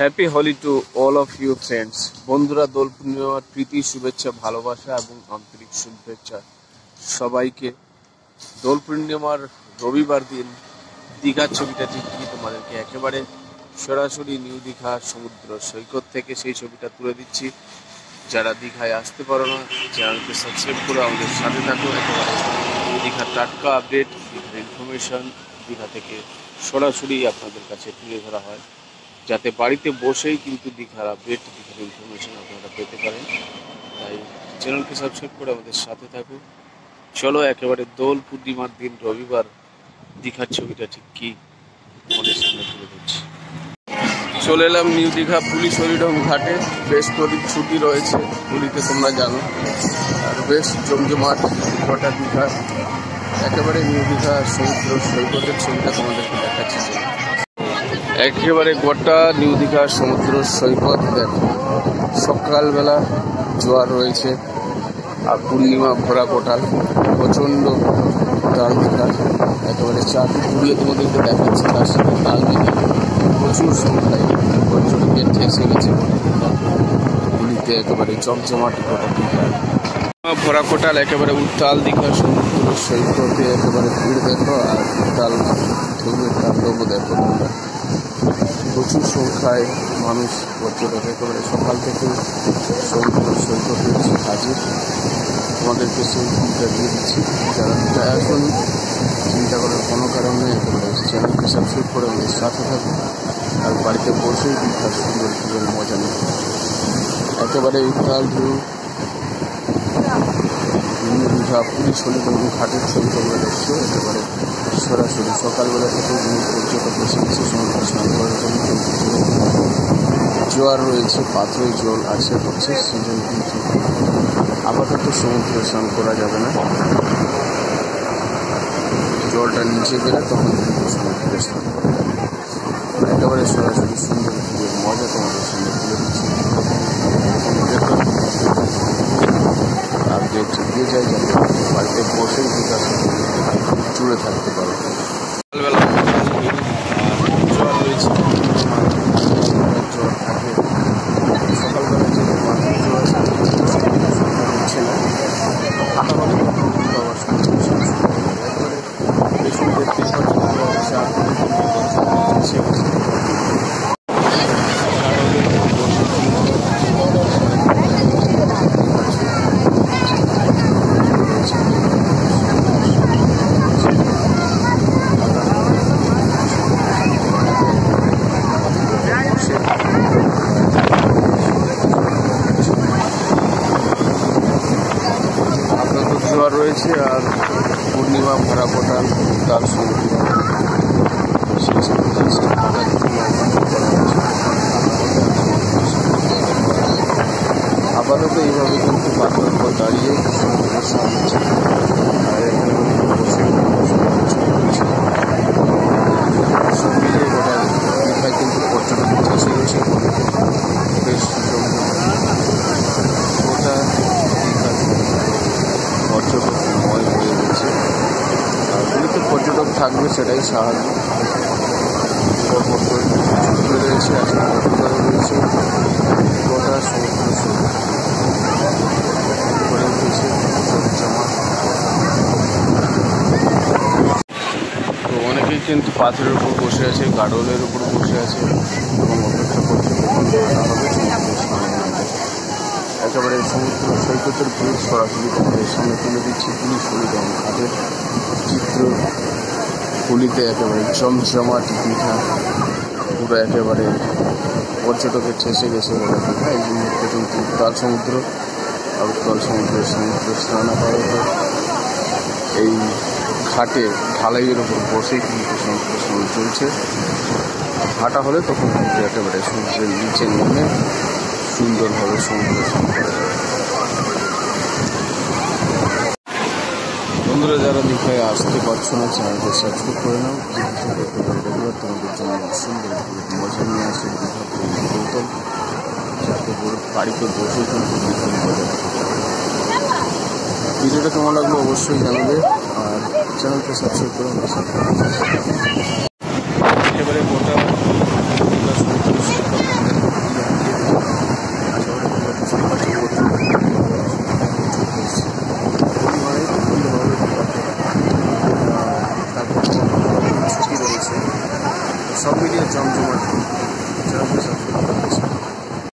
Happy Holi to all of you friends. বন্ধুরা, দোল পূর্ণিমার প্রীতি, শুভেচ্ছা, ভালোবাসা এবং আন্তরিক শুভেচ্ছা সবাইকে। দোল পূর্ণিমার রবিবার দিন দীঘার ছবিটা ঠিক কি তোমাদেরকে একেবারে সরাসরি নিউ দীঘা সমুদ্র সৈকত থেকে সেই ছবিটা তুলে দিচ্ছি। যারা দীঘায় আসতে পারো না, চ্যানেলকে সাবস্ক্রাইব করে আমাদের সাথে থাকো। একেবারে দীঘার টাটকা আপডেট, দীঘার ইনফরমেশন দীঘা থেকে সরাসরি আপনাদের কাছে তুলে ধরা হয়, যাতে বাড়িতে বসেই কিন্তু দীঘার আপডেট, দীঘার ইনফরমেশন আপনারা পেতে পারেন। তাই চ্যানেলকে সাবস্ক্রাইব করে আমাদের সাথে থাকুন। চলো একেবারে দোল পূর্ণিমার দিন রবিবার দীঘার ছবিটা ঠিক কি আমাদের সামনে তুলে ধরছি। চলে এলাম নিউ দীঘা পুলিশ হরিডম ঘাটে। বেশ কদিন ছুটি রয়েছে পুরীতে, তোমরা জানো, আর বেশ জমজমাট গোটা দীঘা। একেবারে নিউ দীঘা সমুদ্র সৈকতের ছবিটা তোমাদেরকে দেখাচ্ছি। একেবারে গোটা নিউ দীঘা সমুদ্র সৈকত দেখো, সকালবেলা জোয়ার রয়েছে আর পূর্ণিমা ভরা কোটাল, প্রচণ্ড তাল দীঘা। একেবারে চারটি পুড়িয়ে তোমাদেরকে দেখাচ্ছে, তার সাথে তাল মিলিয়ে প্রচুর সংখ্যায় পর্যটকের ঠেসে গেছে পুরীতে। একেবারে জমজমাটি গোটা দীঘা ভরা কোটাল, একেবারে উত্তাল দীঘা সমুদ্র সৈকতে একেবারে ভিড় দেখো, আর উত্তাল ঢেউয়ের তাণ্ডবও দেখো। প্রচুর সংখ্যায় মানুষ, পর্যটক একেবারে সকাল থেকে সমুদ্র সৈকতে হাজির। তোমাদেরকে সেই ভিড়টা দিয়ে দিচ্ছি। যারা দীঘায় আসুন, চিন্তা করার কোনো কারণ নেই। একেবারে চ্যানেলকে সাবস্ক্রাইব করে আমাদের সাথে থাকুন, আর বাড়িতে বসেই দীঘার সুন্দর ভিড়ের মজা নিন। একেবারে উত্তাল ঢেউ দীঘা পুলিশ হরিডম ঘাটের ছবি তোমরা দেখছো। একেবারে সরাসরি সকালবেলা থেকে পর্যটক এসে গেছে সমুদ্র স্নান করার জন্য। জোয়ার রয়েছে, পাথরের জল আছে হচ্ছে, সেজন্য কিন্তু আপাতত সমুদ্র স্নান করা যাবে না। জলটা নিচে গেলে তখন কিন্তু সমুদ্রে স্নান করা যাবে। একেবারে সরাসরি সুন্দর ভিড়ের মজা তোমাদের সামনে তুলে দিচ্ছি। আপডেট দিয়ে যায়, যাতে বাড়িতে বসেই দীঘা জুড়ে থাকতে পারো। সকালবেলা জল রয়েছে, জল থাকে সকালবেলা, যে মাথায় জল আছে হচ্ছে না, ফাঁকা হলে আবার একেবারে পেছন দেখতে জোয়ার রয়েছে, আর পূর্ণিমা ভরা কোটাল তার সমুদ্র সেই সমুদ্র আপাতত এইভাবে কিন্তু পাথরের পর দাঁড়িয়ে সমুদ্রের সামনে সব মিলিয়ে গোটা দীঘায় কিন্তু পর্যটক এসে গেছে। বেশ গোটা দীঘা পর্যটকময় হয়ে গেছে, আর পুরীতে পর্যটক থাকবে সেটাই স্বাভাবিক। রয়েছে, আজকে রয়েছে, গোটা সমুদ্র করে উঠেছে জমজমা। তো অনেকেই কিন্তু পাথরের উপর বসে আছে, গাডোলের উপর বসে আছে এবং অপেক্ষা করছে কখন ভাড়া হবে সমুদ্র স্নানের মধ্যে। একেবারে সমুদ্র সৈকতের ভিড় সরাসরি তোমাদের সামনে তুলে দিচ্ছি। পুলিশ হরিডম ঘাটের চিত্র। পুরীতে একেবারে জমজমাট দীঘা, পুরো একেবারে পর্যটকের ঠেসে গেছে বলে দীঘা। এই মুহূর্তে কিন্তু উত্তাল সমুদ্র, আর উত্তাল সমুদ্রে সমুদ্র স্নান আপাতত এই ঘাটে ঢালাইয়ের উপর বসেই কিন্তু সমুদ্র স্নান চলছে। ভাটা হলে তখন কিন্তু একেবারে সমুদ্রের নিচে নেমে সুন্দরভাবে সমুদ্র স্নান করা যায়। বন্ধুরা, যারা দীঘায় আসতে পারছো না, চ্যানেলকে সাবস্ক্রাইব করে নাও। দীঘা থেকে একেবারে রেগুলার তোমাদের জন্য সুন্দর মজা নিয়ে আসে দীঘা গৌতম, যাতে বাড়িতে বসে কিন্তু দীঘার মজা নিতে পারে। ভিডিওটা কেমন লাগলো অবশ্যই জানাবে, আর চ্যানেলকে সাবস্ক্রাইব করে আমার সাথে একেবারে গোটা সমুদ্র সব মিলিয়ে জমজমাট।